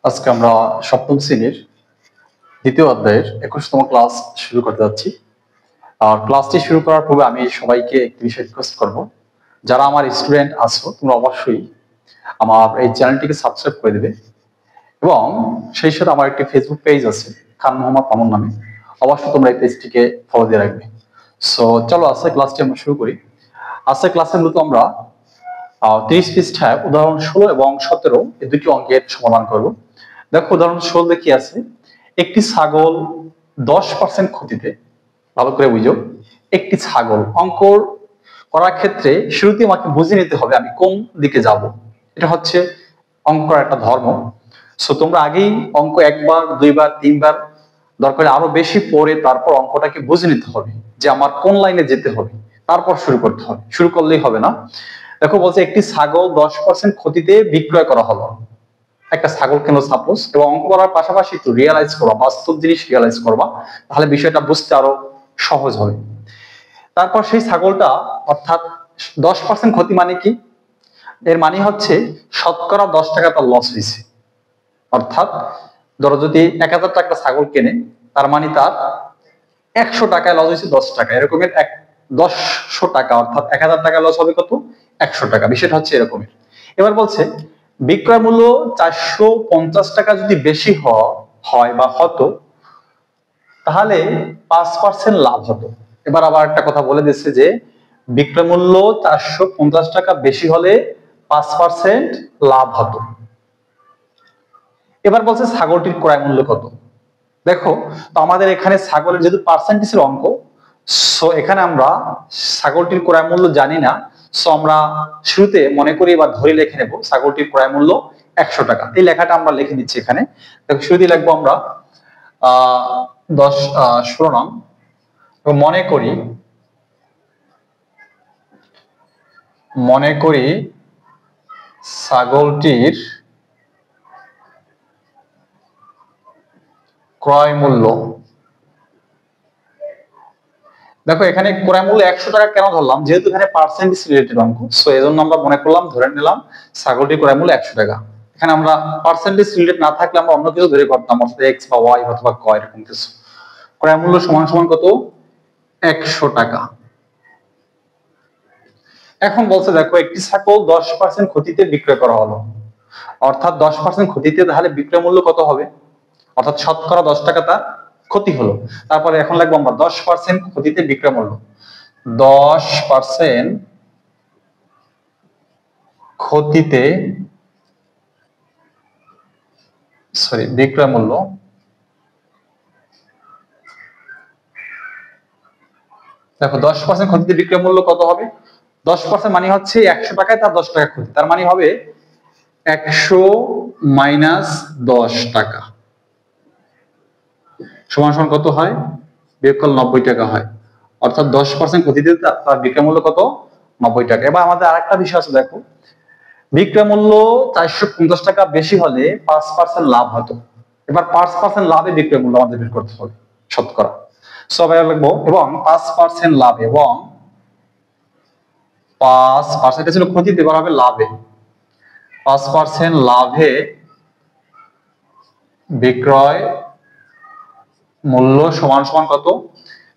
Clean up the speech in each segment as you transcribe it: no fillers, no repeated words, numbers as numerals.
আজকে আমরা সপ্তম শ্রেণীর দ্বিতীয় অধ্যায়ের 21তম ক্লাস শুরু করতে যাচ্ছি। আর ক্লাসটি শুরু করার পূর্বে আমি সবাইকে একটি বিষয় রিকোয়েস্ট করব, যারা আমার স্টুডেন্ট আছো তোমরা অবশ্যই আমার এই চ্যানেলটিকে সাবস্ক্রাইব করে দেবে এবং সেই সাথে আমার একটি ফেসবুক পেজ আছে খান মোহাম্মদ মামুন নামে, অবশ্যই তোমরা এই পেজটিকে ফলো দিয়ে রাখবে। সো চলো আজকে ক্লাসটি আমরা শুরু করি। আজকে ক্লাসে মূলত আমরা 30 পৃষ্ঠায় উদাহরণ 16 এবং 17 এই দুটি অঙ্কের সমাধান করব। দেখো উদাহরণ 16 কি আছে, একটি ছাগল 10% ক্ষতিতে, ভালো করে বুঝো, একটি ছাগল অঙ্ক করার ক্ষেত্রে শুরুতে আমাকে বুঝে নিতে হবে আমি কোন দিকে যাব। এটা হচ্ছে অঙ্ক করার একটা ধর্ম। সো তোমরা আগেই অঙ্ক একবার দুইবার তিনবার দরকার আরো বেশি পড়ে তারপর অঙ্কটাকে বুঝে নিতে হবে যে আমার কোন লাইনে যেতে হবে, তারপর শুরু করতে হবে, শুরু করলেই হবে না। দেখো বলছে একটি ছাগল 10% ক্ষতিতে বিক্রয় করা হলো। একটা ছাগল কেন সাপোজ, এবং অঙ্ক করার পাশাপাশি একটু রিয়েলাইজ করবা, বাস্তব জিনিস রিয়েলাইজ করবা, তাহলে বিষয়টা বুঝতে আরো সহজ হবে। তারপর সেই ছাগলটা অর্থাৎ 10% ক্ষতি মানে কি, এর মানে হচ্ছে শতকরা 10 টাকা তার লস হয়েছে। অর্থাৎ ধরো যদি 1000 টাকা ছাগল কেনে, তার মানে তার 100 টাকায় লস হয়েছে 10 টাকা, এরকমের 100 টাকা অর্থাৎ 1000 টাকা লস হবে কত, 100 টাকা। বিষয়টা হচ্ছে এরকমের। এবার বলছে বিক্রয় মূল্য 450 টাকা যদি বেশি হয় বা হতো তাহলে 5% লাভ হতো। এবার আবার একটা কথা বলে দিচ্ছে যে বিক্রয় মূল্য 450 টাকা বেশি হলে 5% লাভ হতো। এবার বলছে ছাগলটির ক্রয় মূল্য কত। দেখো তো আমাদের এখানে ছাগলের যেহেতু পার্সেন্টেজের অঙ্ক, সো এখানে আমরা ছাগলটির ক্রয় মূল্য জানি না। সো আমরা শুরুতে মনে করি বা ধরে লিখে নেব ছাগলটির ক্রয় মূল্য 100 টাকা। এই লেখাটা আমরা লিখে দিচ্ছি এখানে। দেখো শুরুতে লিখবো আমরা 16 নং, মনে করি ছাগলটির ক্রয় মূল্য। দেখো এখানে ক্রয় মূল্য 100 টাকা কেন ধরলাম, যেহেতু এখানে পার্সেন্টেজ রিলেটেড অঙ্ক, সো এজন্য আমরা মনে করলাম, ধরে নিলাম ছাগলটির ক্রয় মূল্য 100 টাকা। এখানে আমরা পার্সেন্টেজ রিলেটেড না থাকলে আমরা অন্য কিছু ধরে করতাম, অর্থাৎ এক্স বা ওয়াই অথবা ক এরকম কিছু। ক্রয় মূল্য সমান সমান কত, 100 টাকা। এখন বলছে দেখো একটি ছাগল 10% ক্ষতিতে বিক্রয় করা হলো, অর্থাৎ 10% ক্ষতিতে, তাহলে বিক্রয় মূল্য কত হবে, অর্থাৎ শতকরা 10 টাকা তার ক্ষতি হলো। তারপরে এখন লাগবো আমরা 10% ক্ষতিতে বিক্রয় মূল্য, 10% ক্ষতিতে বিক্রয় মূল্য। দেখো 10% ক্ষতিতে বিক্রয় মূল্য কত হবে, 10% মানে হচ্ছে 100 টাকায় তার 10 টাকা ক্ষতি, তার মানে হবে 100 মাইনাস 10 টাকা সমান সমান কত হয়, বিয়োগফল 90 টাকা হয়। অর্থাৎ 10% ক্ষতিতে তার বিক্রয় মূল্য কত, 90 টাকা। এবার আমাদের আরেকটা বিষয় আছে, দেখো বিক্রয় মূল্য 450 টাকা বেশি হলে 5% লাভ হতো। এবার 5% লাভে বিক্রয় মূল্য আমাদের বের করতে হবে শতকরা। সবাই লিখবো এবং 5% লাভ এবং 5% ছিল ক্ষতিতে, এবার হবে লাভে, 5% লাভে বিক্রয় মূল্য সমান সমান কত।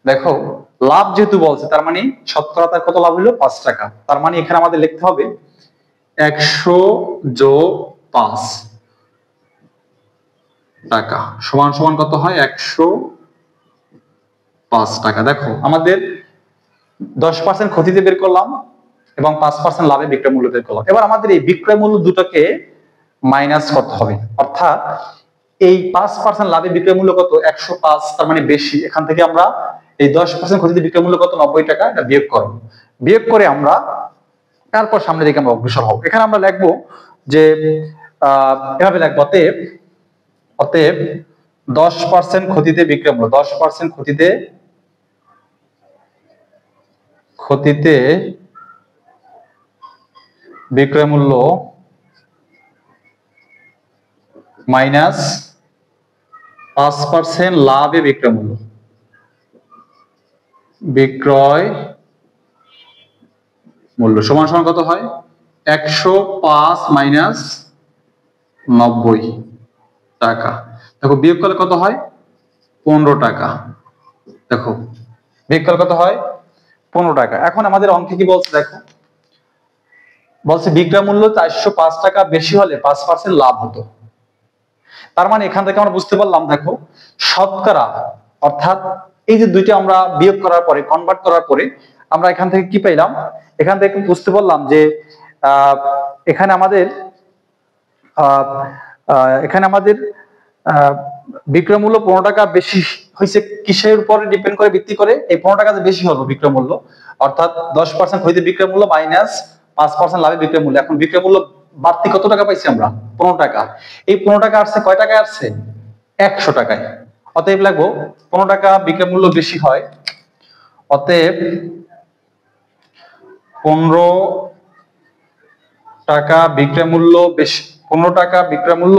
দেখো লাভ যেহেতু বলছে তার মানে শতকরা তার কত লাভ হলো, 5 টাকা। তার মানে এখানে আমাদের লিখতে হবে 100 যোগ 5 টাকা সমান সমান কত হয়, 105 টাকা। দেখো আমাদের 10% ক্ষতিতে বের করলাম এবং 5% লাভে বিক্রয় মূল্য বের করলাম। এবার আমাদের এই বিক্রয় মূল্য দুটোকে মাইনাস করতে হবে, অর্থাৎ এই 5% লাভে বিক্রয় মূল্য কত, 105, তার মানে বেশি। এখান থেকে আমরা এই 10% ক্ষতিতে বিক্রয় মূল্য কত, 90 টাকা, এটা বিয়োগ করব। বিয়োগ করে আমরা তারপর সামনের দিকে আমরা অগ্রসর হব। এখানে আমরা লিখবো যে এভাবে লিখবো, অতএব 10% ক্ষতিতে বিক্রয় মূল্য, 10% ক্ষতিতে বিক্রয় মূল্য মাইনাস 5% লাভে বিক্রয় মূল্য, বিক্রয় মূল্য সমান সমান কত হয়, 105 মাইনাস 90। টাকা। দেখো বিয়োগ করলে কত হয়? 15 টাকা। দেখো বিয়োগ করলে কত হয়? 15 টাকা। এখন আমাদের অঙ্কে কি বলছে দেখো, বলছে বিক্রয় মূল্য 405 টাকা বেশি হলে 5% লাভ হতো। তার মানে এখান থেকে আমরা বুঝতে পারলাম দেখো, শতকরা অর্থাৎ এই যে দুইটা আমরা বিয়োগ করার পরে, কনভার্ট করার পরে আমরা এখান থেকে কি পাইলাম? এখান থেকে বুঝতে পারলাম যে আহ এখানে আমাদের এখানে আমাদের বিক্রয় মূল্য 15 টাকা বেশি হয়েছে কিসের উপরে ডিপেন্ড করে, ভিত্তি করে? এই 15 টাকা বেশি হলো বিক্রয় মূল্য, অর্থাৎ 10% হইতে বিক্রয় মূল্য মাইনাস 5% লাভে বিক্রয় মূল্য। এখন বিক্রয় মূল্য বাড়তি কত টাকা পাইছি আমরা? 15 টাকা। এই 15 টাকা আসছে কয় টাকায় আসছে? 100 টাকায়। অতএব লাগবো 15 টাকা বিক্রয় মূল্য বেশি হয়, অতএব 15 টাকা বিক্রয় মূল্য বেশি, 15 টাকা বিক্রয় মূল্য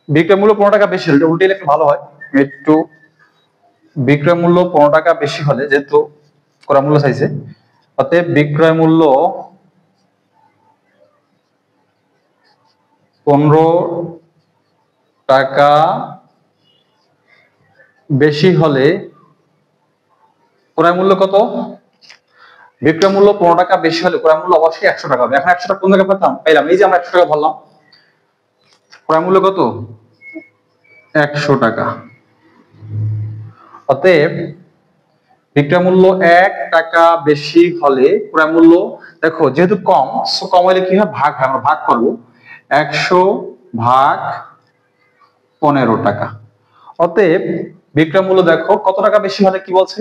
বিক্রয় মূল্য 15 টাকা বেশি হলে, উল্টে লিখলে ভালো হয় একটু, বিক্রয় মূল্য 15 টাকা বেশি হলে, যেহেতু ক্রয় মূল্য চাইছে, অতএব বিক্রয় মূল্য 15 টাকা বেশি হলে ক্রয় মূল্য কত? বিক্রয় মূল্য 15 টাকা বেশি হলে ক্রয় মূল্য অবশ্যই 100 টাকা হবে। এখন 100 টাকা কোন জায়গায় পাইলাম? এই যে আমরা 100 টাকা বললাম, ক্রয় মূল্য কত? 100 টাকা। অতএব বিক্রয় মূল্য 1 টাকা বেশি হলে ক্রয় মূল্য, দেখো যেহেতু কম, সো কম হলে কি হয়? ভাগ হয়, আমরা ভাগ করব, 100 ভাগ 15 টাকা। অতএব বিক্রয় মূল্য দেখো কত টাকা বেশি হলে কি বলছে?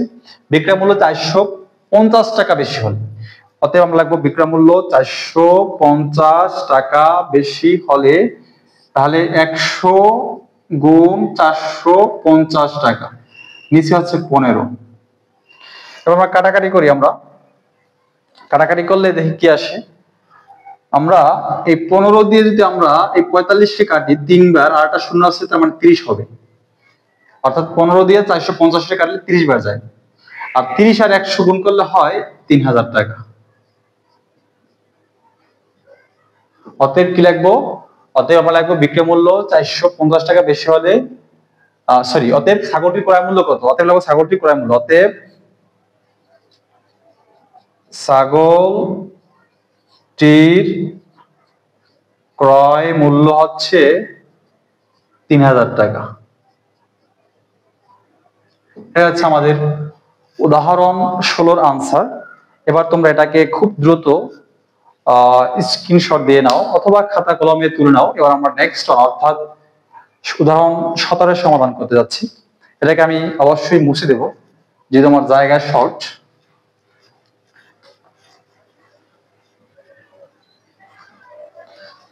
বিক্রয় মূল্য 450 টাকা বেশি হলে। অতএব আমরা লিখবো বিক্রয় মূল্য 450 টাকা বেশি হলে, তাহলে 100 গুণ 450 টাকা, নিচে হচ্ছে 15। এবার আমরা কাটাকাটি করি, আমরা কাটাকাটি করলে দেখি কি আসে। আমরা এই 15 দিয়ে যদি আমরা এই 45 কে কাটি 3 বার, আর একটা শূন্য আছে, তার মানে 30 হবে, অর্থাৎ 15 দিয়ে 450 কে কাটলে 30 বার যায়, আর 30 আর 100 গুণ করলে হয় 3000 টাকা। অতএব কি লিখবো? অতএব আমরা লিখবো বিক্রয় মূল্য 450 টাকা বেশি হলে, সরি, অতএব ছাগলটির ক্রয় মূল্য কত? অতএব লিখবো ছাগলটির ক্রয় মূল্য, অতএব ছাগলটির ক্রয় মূল্য হচ্ছে 3000 টাকা। এটা হচ্ছে আমাদের উদাহরণ 16-র আনসার। এবার তোমরা এটাকে খুব দ্রুত স্ক্রিনশট দিয়ে নাও অথবা খাতা কলমে তুলে নাও। এবার আমরা নেক্সট অর্থাৎ উদাহরণ 17-এর সমাধান করতে যাচ্ছি। এটাকে আমি অবশ্যই মুছে দেব, যেহেতু আমার জায়গা শর্ট।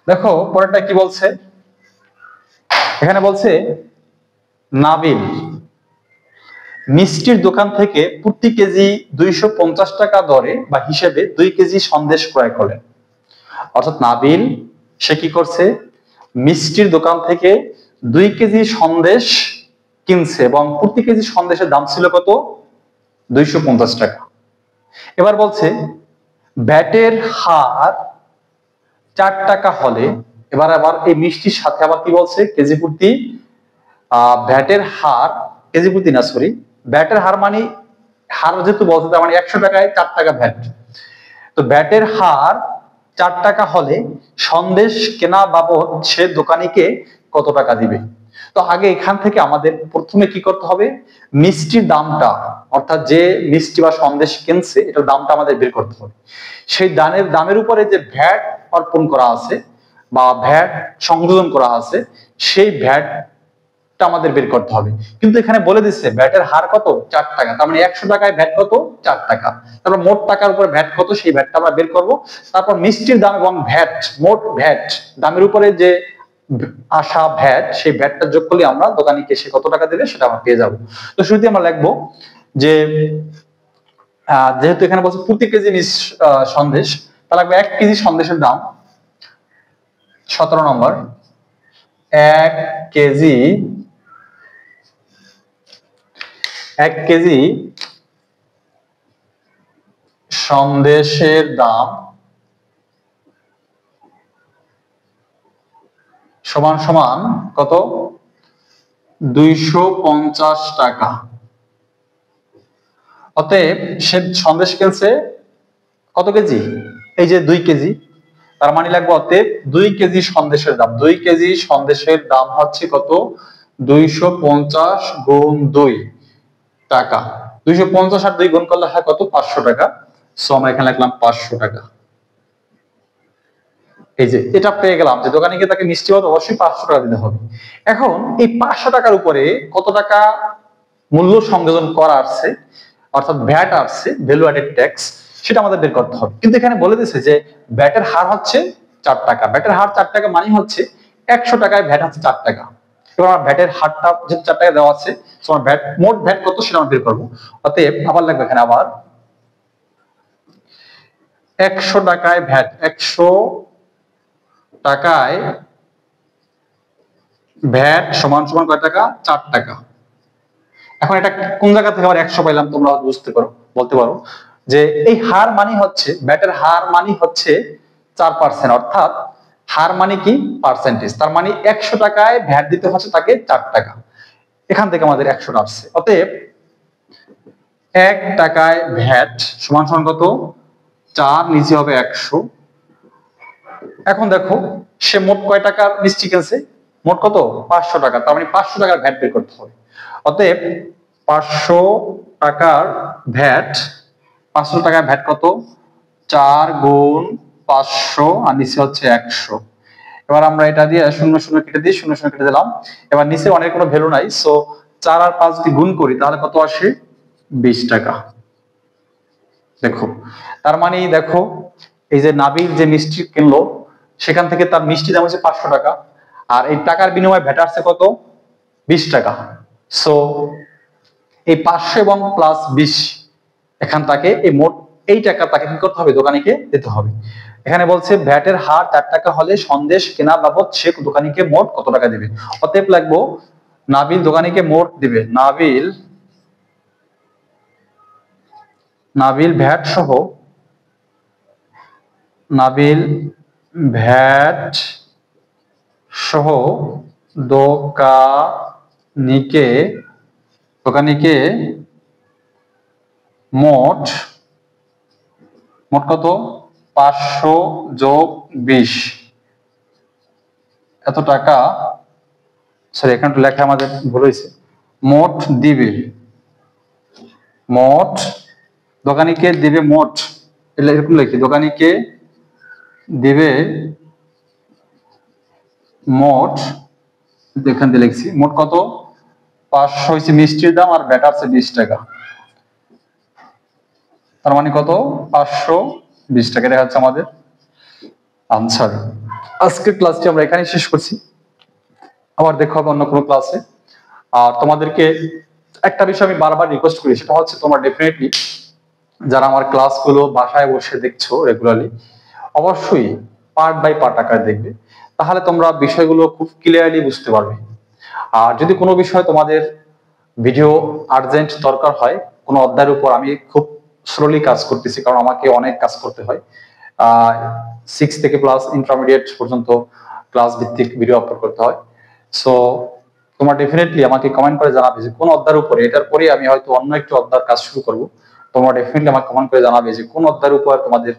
দেখো পরেরটা কি বলছে, এখানে বলছে নাবিল মিষ্টির দোকান থেকে প্রতি কেজি 250 টাকা দরে বা হিসেবে 2 কেজি সন্দেশ ক্রয় করেন। অর্থাৎ নাবিল সে কি করছে? মিষ্টির দোকান থেকে 2 কেজি সন্দেশ কিনছে এবং প্রতি কেজি সন্দেশের দাম ছিল কত? 250 টাকা। এবার বলছে ভ্যাটের হার 4 টাকা হলে, এবার আবার এই মিষ্টির সাথে আবার কি বলছে? কেজি প্রতি ভ্যাটের হার, কেজি প্রতি না, সরি, ভ্যাটের হার মানে হার যেহেতু বলছে, তার মানে 100 টাকায় 4 টাকা ভ্যাট। তো ভ্যাটের হার 4 টাকা হলে সন্দেশ কেনা বাবদ সে দোকানিকে কত টাকা দিবে? তো আগে এখান থেকে আমাদের প্রথমে কি করতে হবে? মিষ্টির দামটা, অর্থাৎ যে মিষ্টি বা সন্দেশ কিনছে এটার দামটা আমাদের বের করতে হবে। সেই দামের উপরে যে ভ্যাট অর্পণ করা আছে বা ভ্যাট সংযোজন করা আছে, সেই ভ্যাট আমাদের বের করতে হবে। কিন্তু এখানে বলে দিচ্ছে ভ্যাটের হার কত? 4 টাকা। তার মানে 100 টাকায় ভ্যাট কত? 4 টাকা। তারপর মোট টাকার উপর ভ্যাট কত, সেই ভ্যাটটা আমরা বের করব। তারপর মিষ্টির দাম এবং ভ্যাট, মোট ভ্যাট দামের উপরে যে আসা ভ্যাট, সেই ভ্যাটটা যোগ করলে আমরা দোকানিকে সে কত টাকা দেবে সেটা আমরা পেয়ে যাব। তো শুরুতে আমরা লিখবো যে যেহেতু এখানে বলছে প্রতি কেজি সন্দেশ, তাহলে লাগবে 1 কেজি সন্দেশের দাম 17 নম্বর, 1 কেজি 1 কেজি সন্দেশের দাম সমান সমান কত 250 টাকা। অতএব সে সন্দেশ কিনছে কত কেজি, এই যে 2 কেজি, তার মানে লাগবে অতএব 2 কেজি সন্দেশের দাম, 2 কেজি সন্দেশের দাম হচ্ছে কত 250 গুণ 2 টাকা। 250 আর 2 গুণ করলে হয় কত 500 টাকা। সো আমরা এখানে লিখলাম 500 টাকা। এই যে এটা পেয়ে গেলাম যে দোকানে গিয়ে তাকে মিষ্টি বাবদ অবশ্যই 500 টাকা দিতে হবে। এখন এই 500 টাকার উপরে কত টাকা মূল্য সংযোজন করা আছে, অর্থাৎ ভ্যাট আসছে, ভ্যালু অ্যাডেড ট্যাক্স, সেটা আমাদের বের করতে হবে। কিন্তু এখানে বলে দিয়েছে যে ভ্যাটের হার হচ্ছে 4 টাকা। ভ্যাটের হার 4 টাকা মানে হচ্ছে 100 টাকায় ভ্যাট হচ্ছে 4 টাকা। এবার আমার ভ্যাটের হারটা যে 4 টাকা দেওয়া আছে, তোমার ভ্যাট মোট ভ্যাট কত সেটা আমরা বের করবো। অতএব আবার লাগবে এখানে আবার 100 টাকায় ভ্যাট, 100 টাকায় ভ্যাট সমান সমান কয় টাকা 4 টাকা। এখন এটা কোন জায়গা থেকে আবার 100 পাইলাম তোমরা বুঝতে পারো, বলতে পারো যে এই হার মানে হচ্ছে ভ্যাটের হার মানে হচ্ছে 4%, অর্থাৎ হার মানে কি পার্সেন্টেজ। তার মানে 100 টাকায় ভ্যাট দিতে হচ্ছে তাকে 4 টাকা। এখান থেকে আমাদের 100 আসছে। অতএব 1 টাকায় ভ্যাট সমান সমান কত 4, নিচে হবে 100। এখন দেখো সে মোট কয় টাকার মিষ্টি কিনছে, মোট কত 500 টাকা। তার মানে 500 টাকার ভ্যাট বের করতে হবে। অতএব 500 টাকার ভ্যাট, 500 টাকার ভ্যাট কত 4 গুণ 500 আর নিচে হচ্ছে 100। এবার আমরা এটা দিয়ে 0 0 কেটে দিই, 0 0 কেটে দিলাম। এবার নিচে অনেক কোনো ভ্যালু নাই, সো 4 আর 5 যদি গুণ করি তাহলে কত আসে 20 টাকা। দেখো তার মানে দেখো এই যে নাবিল যে মিষ্টি কিনলো সেখান থেকে তার মিষ্টি দাম হচ্ছে 500 টাকা, আর এই টাকার বিনিময়ে ভ্যাট আসছে কত 20 টাকা। সো এই 500 এবং প্লাস 20 এখান তাকে এই মোট এই টাকা তাকে কি করতে হবে দোকানিকে দিতে হবে। এখানে বলছে ভ্যাটের হার 4 টাকা হলে সন্দেশ কেনা বাবদ সে দোকানিকে মোট কত টাকা দিবে। অতএব লাগবো নাবিল দোকানিকে মোট দিবে, নাবিল ভ্যাট সহ, নাবিল ভ্যাট সহ দোকানিকে মোট কত 500 যোগ 20 এত টাকা, সরি এখানে লেখা আমাদের ভুল হয়েছে, মোট দিবে, মোট দোকানিকে দিবে মোট, এরকম লিখি দোকানিকে দিবে মোট, এখান দিয়ে লিখছি মোট কত 500 হয়েছে মিষ্টির দাম আর ভ্যাট আছে 20 টাকা। তার মানে কত 520 টাকা। দেখা যাচ্ছে আমাদের আনসার। আজকের ক্লাসটি আমরা এখানেই শেষ করছি, আবার দেখা হবে অন্য কোনো ক্লাসে। আর তোমাদেরকে একটা বিষয় আমি বারবার রিকোয়েস্ট করি, সেটা হচ্ছে তোমরা ডেফিনেটলি যারা আমার ক্লাসগুলো বাসায় বসে দেখছো রেগুলারলি, অবশ্যই পার্ট বাই পার্ট আকারে দেখবে, তাহলে তোমরা বিষয়গুলো খুব ক্লিয়ারলি বুঝতে পারবে। আর যদি কোনো বিষয় তোমাদের ভিডিও আর্জেন্ট দরকার হয় কোনো অধ্যায়ের উপর, আমি খুব স্লোলি কাজ করতেছি কারণ আমাকে অনেক কাজ করতে হয়। 6 থেকে প্লাস ইন্টারমিডিয়েট পর্যন্ত ক্লাস ভিত্তিক ভিডিও আপলোড করতে হয়। সো তোমরা ডেফিনেটলি আমাকে কমেন্ট করে জানাবে যে কোন অধ্যায়ের উপরে, এটার পরে আমি হয়তো অন্য একটি অধ্যায়ের কাজ শুরু করব। তোমরা ডেফিনেটলি আমাকে কমেন্ট করে জানাবে যে কোন অধ্যায়ের উপর তোমাদের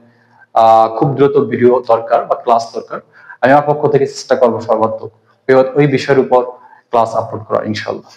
খুব দ্রুত ভিডিও দরকার বা ক্লাস দরকার। আমি আমার পক্ষ থেকে চেষ্টা করবো সর্বাত্মক ওই বিষয়ের উপর ক্লাস আপলোড করা ইনশাআল্লাহ।